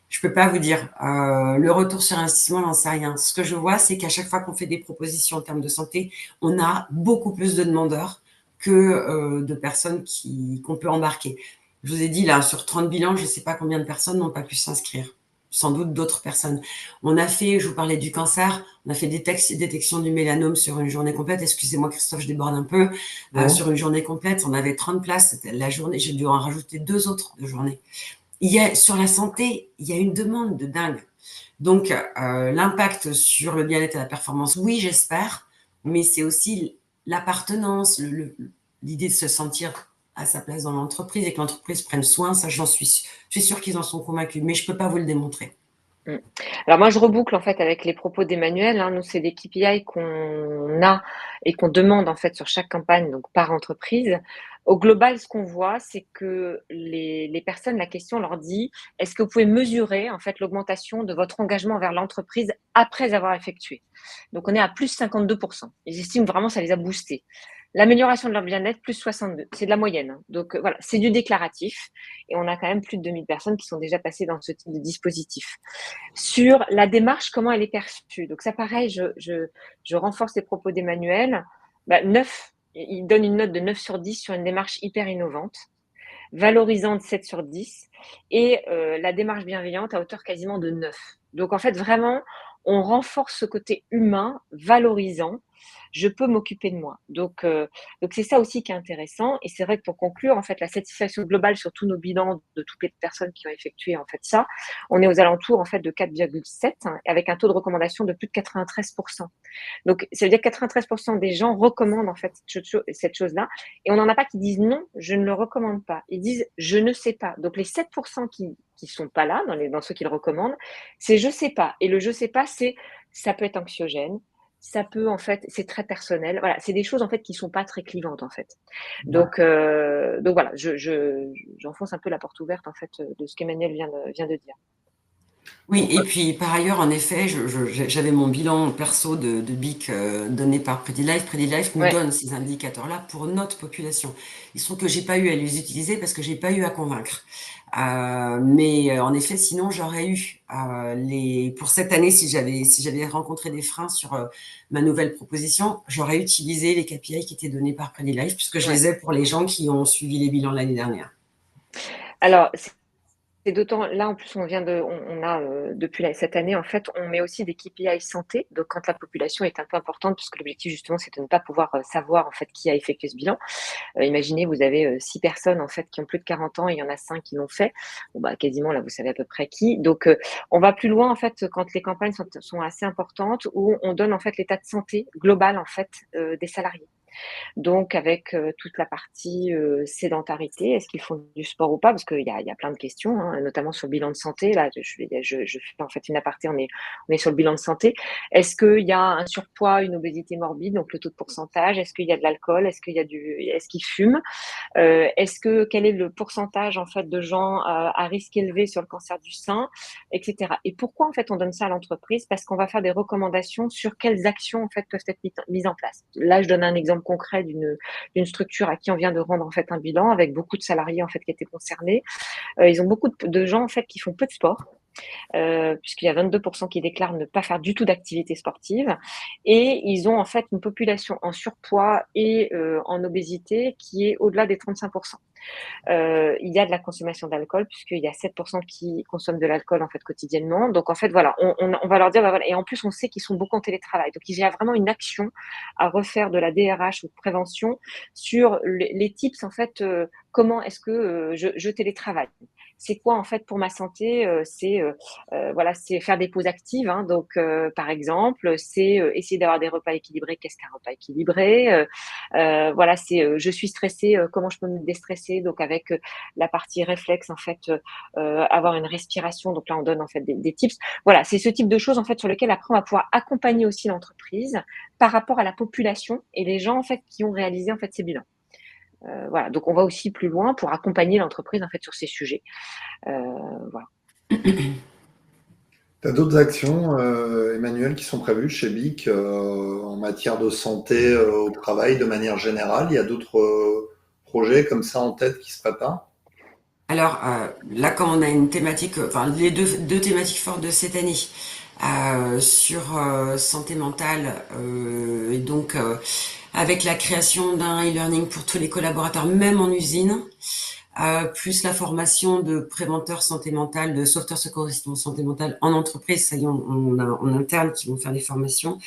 Speaker 2: Je peux pas vous dire. Le retour sur investissement, j'en sais rien. Ce que je vois, c'est qu'à chaque fois qu'on fait des propositions en termes de santé, on a beaucoup plus de demandeurs que de personnes qu'on peut embarquer. Je vous ai dit, là, sur 30 bilans, je ne sais pas combien de personnes n'ont pas pu s'inscrire. Sans doute d'autres personnes. On a fait, je vous parlais du cancer, on a fait des détections du mélanome sur une journée complète. Excusez-moi, Christophe, je déborde un peu. Sur une journée complète, on avait 30 places. La journée, j'ai dû en rajouter 2 autres de journée. Sur la santé, il y a une demande de dingue. Donc, l'impact sur le bien-être et la performance, oui, j'espère, mais c'est aussi l'appartenance, l'idée de se sentir à sa place dans l'entreprise et que l'entreprise prenne soin, ça, je suis sûre qu'ils en sont convaincus, mais je ne peux pas vous le démontrer.
Speaker 3: Alors moi, je reboucle en fait avec les propos d'Emmanuel. Nous, c'est des KPI qu'on a et qu'on demande en fait sur chaque campagne, donc par entreprise. Au global, ce qu'on voit, c'est que les personnes, la question leur dit, est-ce que vous pouvez mesurer en fait l'augmentation de votre engagement vers l'entreprise après avoir effectué? Donc on est à plus 52%. Ils estiment vraiment que ça les a boostés. L'amélioration de leur bien-être, plus 62. C'est de la moyenne. Donc voilà, c'est du déclaratif. Et on a quand même plus de 2000 personnes qui sont déjà passées dans ce type de dispositif. Sur la démarche, comment elle est perçue. Donc ça, pareil, je renforce les propos d'Emmanuel. 9, il donne une note de 9 sur 10 sur une démarche hyper innovante, valorisante 7 sur 10, et la démarche bienveillante à hauteur quasiment de 9. Donc en fait, vraiment, on renforce ce côté humain, valorisant. Je peux m'occuper de moi. Donc c'est ça aussi qui est intéressant. Et c'est vrai que pour conclure, en fait, la satisfaction globale sur tous nos bilans de toutes les personnes qui ont effectué en fait ça, on est aux alentours en fait de 4,7 avec un taux de recommandation de plus de 93%. Donc ça veut dire que 93% des gens recommandent en fait cette chose-là. Et on n'en a pas qui disent non, je ne le recommande pas. Ils disent je ne sais pas. Donc les 7% qui sont pas là dans ceux qui le recommandent, c'est je sais pas. Et le je sais pas, c'est ça peut être anxiogène. Ça peut en fait, c'est très personnel. Voilà, c'est des choses en fait qui sont pas très clivantes en fait. Donc voilà, j'enfonce un peu la porte ouverte en fait de ce qu'Emmanuel vient de dire.
Speaker 2: Oui, et puis par ailleurs, en effet, j'avais mon bilan perso de BIC donné par Pretty Life. Pretty Life nous donne ces indicateurs-là pour notre population. Il se trouve que j'ai pas eu à les utiliser parce que j'ai pas eu à convaincre. Mais en effet, sinon j'aurais eu pour cette année, si j'avais rencontré des freins sur ma nouvelle proposition, j'aurais utilisé les KPI qui étaient donnés par Pretty Life puisque je les ai pour les gens qui ont suivi les bilans l'année dernière.
Speaker 3: Alors, c'est d'autant, là en plus on a depuis cette année en fait on met aussi des KPI santé, donc quand la population est un peu importante, puisque l'objectif justement c'est de ne pas pouvoir savoir en fait qui a effectué ce bilan. Imaginez vous avez 6 personnes en fait qui ont plus de 40 ans et il y en a 5 qui l'ont fait. Bon, quasiment là vous savez à peu près qui. Donc on va plus loin en fait quand les campagnes sont assez importantes, où on donne en fait l'état de santé global en fait des salariés. Donc avec toute la partie sédentarité, est-ce qu'ils font du sport ou pas? Parce qu'il y a plein de questions, notamment sur le bilan de santé. Là, je fais en fait une aparté, on est sur le bilan de santé. Est-ce qu'il y a un surpoids, une obésité morbide, donc le taux de pourcentage? Est-ce qu'il y a de l'alcool? Est-ce qu'ils fument? Quel est le pourcentage en fait de gens à risque élevé sur le cancer du sein, etc. Et pourquoi en fait on donne ça à l'entreprise? Parce qu'on va faire des recommandations sur quelles actions en fait peuvent être mises en place. Là, je donne un exemple concret d'une structure à qui on vient de rendre en fait un bilan avec beaucoup de salariés en fait qui étaient concernés. Ils ont beaucoup de gens en fait qui font peu de sport. Puisqu'il y a 22% qui déclarent ne pas faire du tout d'activité sportive, et ils ont en fait une population en surpoids et en obésité qui est au-delà des 35%. Il y a de la consommation d'alcool puisqu'il y a 7% qui consomment de l'alcool en fait quotidiennement. Donc en fait voilà, on va leur dire voilà, et en plus on sait qu'ils sont beaucoup en télétravail. Donc il y a vraiment une action à refaire de la DRH ou de prévention sur les tips en fait. Comment est-ce que je télétravaille? c'est quoi en fait pour ma santé? Voilà, c'est faire des pauses actives, hein, donc par exemple, c'est, essayer d'avoir des repas équilibrés. Qu'est-ce qu'un repas équilibré? Voilà, c'est, je suis stressée, comment je peux me déstresser? Donc avec, la partie réflexe en fait, avoir une respiration, donc là on donne en fait des tips. Voilà, c'est ce type de choses en fait sur lesquelles après on va pouvoir accompagner aussi l'entreprise par rapport à la population et les gens en fait qui ont réalisé en fait ces bilans. Voilà, donc on va aussi plus loin pour accompagner l'entreprise en fait sur ces sujets. Voilà.
Speaker 1: Tu as d'autres actions, Emmanuel, qui sont prévues chez BIC en matière de santé au travail de manière générale? Il y a d'autres projets comme ça en tête qui se préparent?
Speaker 2: Alors là, comme on a une thématique, enfin les deux thématiques fortes de cette année sur santé mentale et donc avec la création d'un e-learning pour tous les collaborateurs, même en usine, plus la formation de préventeurs santé mentale, de sauveteurs secouristes en santé mentale en entreprise. Ça y est, on a en interne qui vont faire des formations.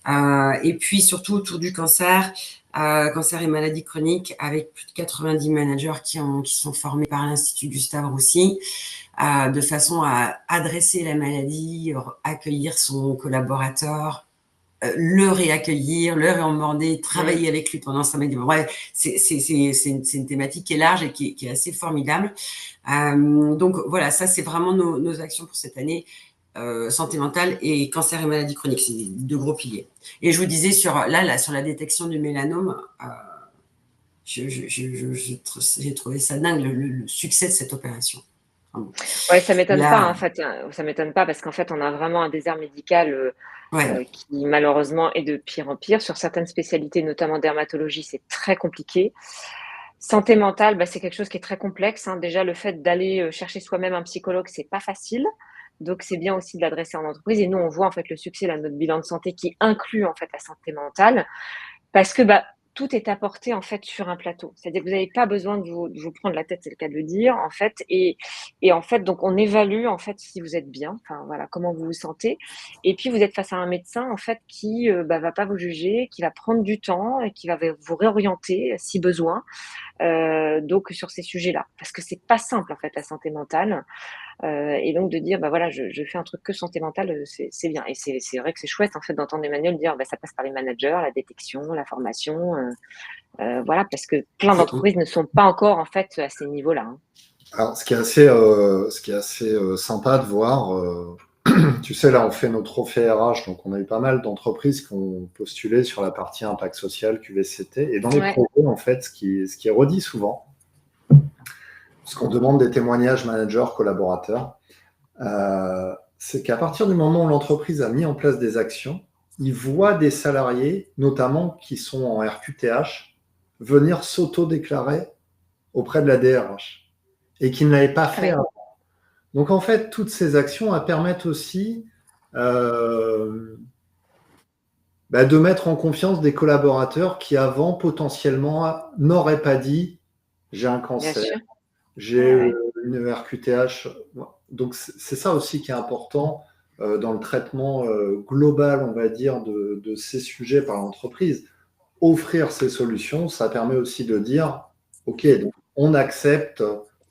Speaker 2: Et puis surtout autour du cancer, cancer et maladies chroniques, avec plus de 90 managers qui sont formés par l'Institut Gustave Roussy, de façon à adresser la maladie, accueillir son collaborateur, le réaccueillir, le réemborder, travailler avec lui pendant 5 minutes. Ouais, c'est une thématique qui est large et qui est assez formidable. Donc voilà, ça c'est vraiment nos actions pour cette année. Santé mentale et cancer et maladies chroniques, c'est deux gros piliers. Et je vous disais sur la détection du mélanome, j'ai trouvé ça dingue le succès de cette opération.
Speaker 3: Ouais, ça m'étonne pas,
Speaker 2: Là,
Speaker 3: en fait, ça m'étonne pas parce qu'en fait, on a vraiment un désert médical,
Speaker 2: ouais,
Speaker 3: qui malheureusement est de pire en pire. Sur certaines spécialités, notamment dermatologie, c'est très compliqué. Santé mentale, bah, c'est quelque chose qui est très complexe, hein. Déjà, le fait d'aller, chercher soi-même un psychologue, c'est pas facile. Donc c'est bien aussi de l'adresser en entreprise et nous, on voit en fait le succès là de notre bilan de santé qui inclut en fait la santé mentale. Parce que, bah, tout est apporté, en fait, sur un plateau. C'est-à-dire que vous n'avez pas besoin de vous prendre la tête, c'est le cas de le dire, en fait et en fait, donc on évalue, en fait, si vous êtes bien, enfin, voilà, comment vous vous sentez et puis vous êtes face à un médecin, en fait, qui, bah, va pas vous juger, qui va prendre du temps et qui va vous réorienter si besoin, donc sur ces sujets-là. Parce que c'est pas simple, en fait, la santé mentale. Et donc de dire: «Bah, voilà, je fais un truc que santé mentale», c'est bien et c'est vrai que c'est chouette, en fait, d'entendre Emmanuel dire: «Bah, ça passe par les managers, la détection, la formation», voilà, parce que plein d'entreprises ne sont pas encore, en fait, à ces niveaux-là, hein.
Speaker 1: Alors, ce qui est assez sympa de voir, tu sais, là, on fait nos trophées RH, donc on a eu pas mal d'entreprises qui ont postulé sur la partie impact social QVCT. Et dans les
Speaker 3: Ouais,
Speaker 1: projets, en fait, ce qui est redit souvent, parce qu'on demande des témoignages managers, collaborateurs, c'est qu'à partir du moment où l'entreprise a mis en place des actions, ils voient des salariés, notamment qui sont en RQTH, venir s'auto-déclarer auprès de la DRH et qui ne l'avaient pas
Speaker 3: ah
Speaker 1: fait
Speaker 3: ouais,
Speaker 1: avant. Donc en fait, toutes ces actions elles permettent aussi de mettre en confiance des collaborateurs qui avant potentiellement n'auraient pas dit j'ai un
Speaker 3: bien
Speaker 1: cancer,
Speaker 3: sûr.
Speaker 1: j'ai
Speaker 3: Ouais, ouais.
Speaker 1: une RQTH. Donc c'est ça aussi qui est important dans le traitement global, on va dire, de ces sujets par l'entreprise. Offrir ces solutions, ça permet aussi de dire, OK, donc on accepte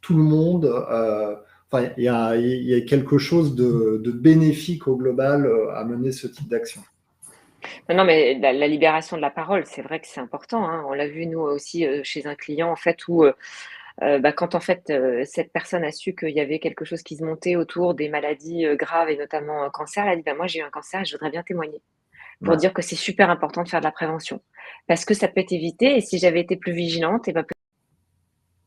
Speaker 1: tout le monde. Enfin, il y a quelque chose de bénéfique au global à mener ce type d'action.
Speaker 3: Non, non, mais la libération de la parole, c'est vrai que c'est important, hein. On l'a vu nous aussi, chez un client, en fait, où, bah, quand en fait, cette personne a su qu'il y avait quelque chose qui se montait autour des maladies, graves et notamment, cancer, elle a dit: «Bah, moi j'ai eu un cancer et je voudrais bien témoigner». Pour
Speaker 1: Ouais.
Speaker 3: dire que c'est super important de faire de la prévention. Parce que ça peut être évité et si j'avais été plus vigilante et bah,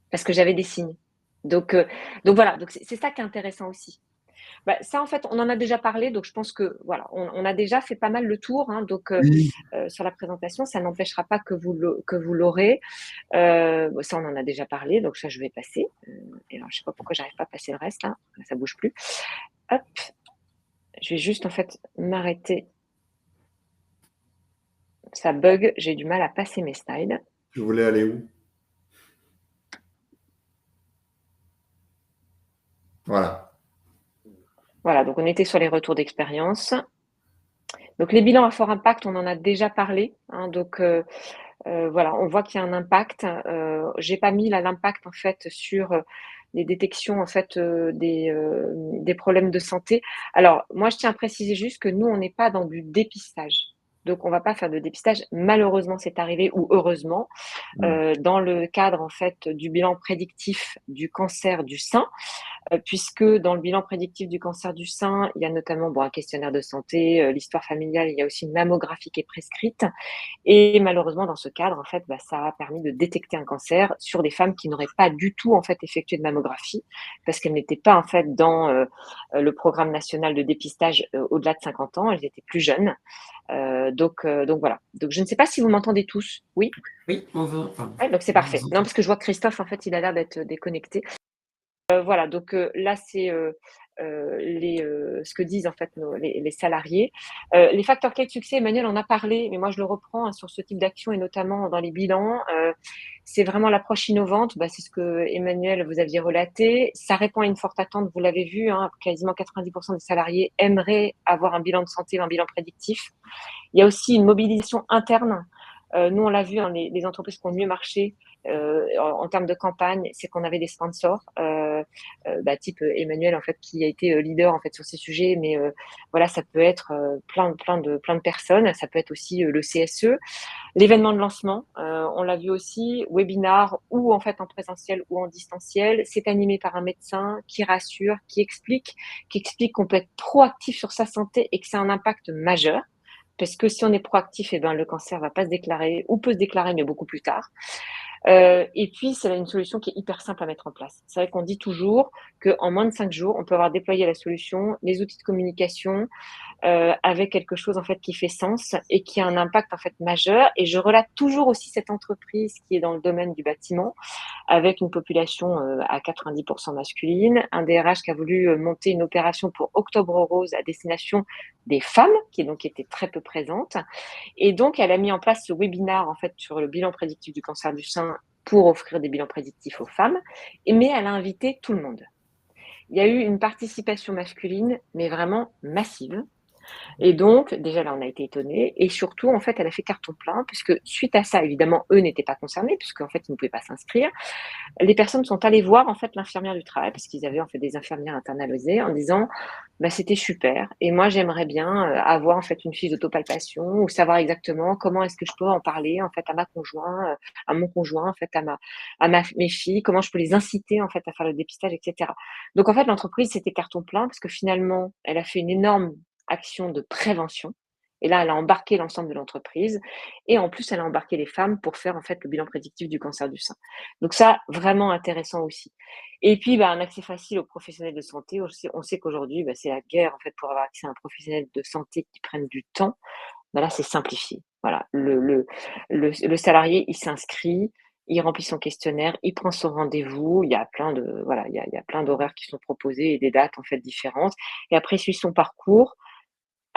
Speaker 3: parce que j'avais des signes. Donc, heu, donc voilà, donc c'est ça qui est intéressant aussi. Bah, ça en fait, on en a déjà parlé, donc je pense que voilà, on a déjà fait pas mal le tour, hein, donc,
Speaker 1: Oui.
Speaker 3: sur la présentation, ça n'empêchera pas que vous l'aurez. Bah, ça on en a déjà parlé, donc ça je vais passer, et alors je sais pas pourquoi j'arrive pas à passer le reste là, ça bouge plus. Hop, je vais juste en fait m'arrêter, ça bug, j'ai du mal à passer mes slides.
Speaker 1: Tu voulais aller où? Voilà.
Speaker 3: Voilà, donc on était sur les retours d'expérience. Donc les bilans à fort impact, on en a déjà parlé, hein, donc voilà, on voit qu'il y a un impact. J'ai pas mis là l'impact en fait sur, les détections en fait des problèmes de santé. Alors, moi, je tiens à préciser juste que nous, on n'est pas dans du dépistage. Donc, on ne va pas faire de dépistage. Malheureusement, c'est arrivé, ou heureusement, dans le cadre en fait du bilan prédictif du cancer du sein. Puisque dans le bilan prédictif du cancer du sein, il y a notamment un questionnaire de santé, l'histoire familiale, il y a aussi une mammographie qui est prescrite. Et malheureusement, dans ce cadre, en fait, ça a permis de détecter un cancer sur des femmes qui n'auraient pas du tout en fait effectué de mammographie parce qu'elles n'étaient pas en fait dans le programme national de dépistage au-delà de 50 ans. Elles étaient plus jeunes. Donc voilà. Donc je ne sais pas si vous m'entendez tous. Oui.
Speaker 2: Oui, on veut.
Speaker 3: Ouais, donc c'est parfait. Non, parce que je vois que Christophe, en fait, il a l'air d'être déconnecté. Voilà, donc là, c'est ce que disent en fait les salariés. Les facteurs clés de succès, Emmanuel en a parlé, mais moi je le reprends sur ce type d'action et notamment dans les bilans. C'est vraiment l'approche innovante, c'est ce que Emmanuel vous aviez relaté. Ça répond à une forte attente, vous l'avez vu, quasiment 90% des salariés aimeraient avoir un bilan de santé, un bilan prédictif. Il y a aussi une mobilisation interne. Nous, on l'a vu, les entreprises qui ont mieux marché en termes de campagne, c'est qu'on avait des sponsors, type Emmanuel en fait, qui a été leader en fait sur ces sujets. Mais voilà, ça peut être plein de personnes. Ça peut être aussi le CSE, l'événement de lancement. On l'a vu aussi, webinar ou en fait en présentiel ou en distanciel. C'est animé par un médecin qui rassure, qui explique qu'on peut être proactif sur sa santé et que c'est un impact majeur. Parce que si on est proactif, le cancer va pas se déclarer ou peut se déclarer, mais beaucoup plus tard. Et puis, c'est une solution qui est hyper simple à mettre en place. C'est vrai qu'on dit toujours qu'en moins de 5 jours, on peut avoir déployé la solution, les outils de communication, avec quelque chose en fait qui fait sens et qui a un impact en fait majeur. Et je relate toujours aussi cette entreprise qui est dans le domaine du bâtiment, avec une population à 90% masculine, un DRH qui a voulu monter une opération pour Octobre Rose à destination des femmes, qui donc était très peu présente. Et donc, elle a mis en place ce webinaire en fait sur le bilan prédictif du cancer du sein pour offrir des bilans prédictifs aux femmes, mais elle a invité tout le monde. Il y a eu une participation masculine, mais vraiment massive. Et donc, déjà là, on a été étonnés. Et surtout, en fait, elle a fait carton plein, puisque suite à ça, évidemment, eux n'étaient pas concernés, puisqu'en fait, ils ne pouvaient pas s'inscrire. Les personnes sont allées voir, en fait, l'infirmière du travail, parce qu'ils avaient, en fait, des infirmières internalisées, en disant, c'était super. Et moi, j'aimerais bien avoir, en fait, une fiche d'autopalpation ou savoir exactement comment est-ce que je peux en parler, en fait, à à mon conjoint, en fait, mes filles, comment je peux les inciter, en fait, à faire le dépistage, etc. Donc, en fait, l'entreprise, c'était carton plein, parce que finalement, elle a fait une énorme action de prévention. Et là, elle a embarqué l'ensemble de l'entreprise. Et en plus, elle a embarqué les femmes pour faire en fait le bilan prédictif du cancer du sein. Donc ça, vraiment intéressant aussi. Et puis, un accès facile aux professionnels de santé. On sait qu'aujourd'hui, c'est la guerre en fait pour avoir accès à un professionnel de santé qui prenne du temps. Là, c'est simplifié. Voilà, le salarié, il s'inscrit, il remplit son questionnaire, il prend son rendez-vous. Il y a plein il y a plein d'horaires qui sont proposés et des dates en fait différentes. Et après, il suit son parcours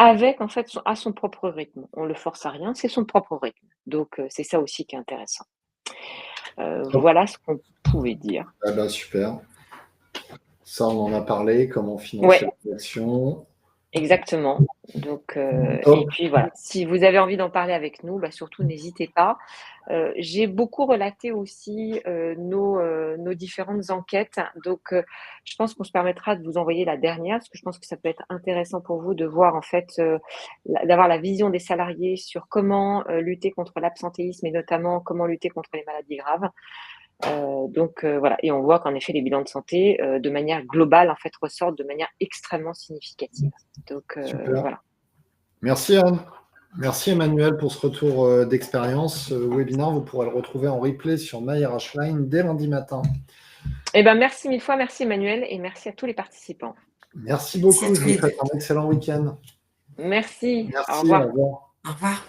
Speaker 3: avec en fait à son propre rythme. On le force à rien, c'est son propre rythme. Donc c'est ça aussi qui est intéressant. Voilà ce qu'on pouvait dire.
Speaker 1: Super. Ça, on en a parlé, comment financer l'action.
Speaker 3: Exactement. Donc, et puis voilà, si vous avez envie d'en parler avec nous, surtout n'hésitez pas. J'ai beaucoup relaté aussi nos différentes enquêtes. Donc, je pense qu'on se permettra de vous envoyer la dernière, parce que je pense que ça peut être intéressant pour vous de voir en fait, d'avoir la vision des salariés sur comment lutter contre l'absentéisme et notamment comment lutter contre les maladies graves. Donc voilà, et on voit qu'en effet les bilans de santé de manière globale en fait ressortent de manière extrêmement significative. Donc voilà.
Speaker 1: Merci Anne. Merci Emmanuel pour ce retour d'expérience. Ce webinaire, vous pourrez le retrouver en replay sur MyRHline dès lundi matin.
Speaker 3: Merci mille fois, merci Emmanuel et merci à tous les participants.
Speaker 1: Merci beaucoup, je vous souhaite un excellent week-end.
Speaker 3: Merci.
Speaker 1: Merci,
Speaker 3: au revoir.
Speaker 1: Au revoir.
Speaker 2: Au revoir.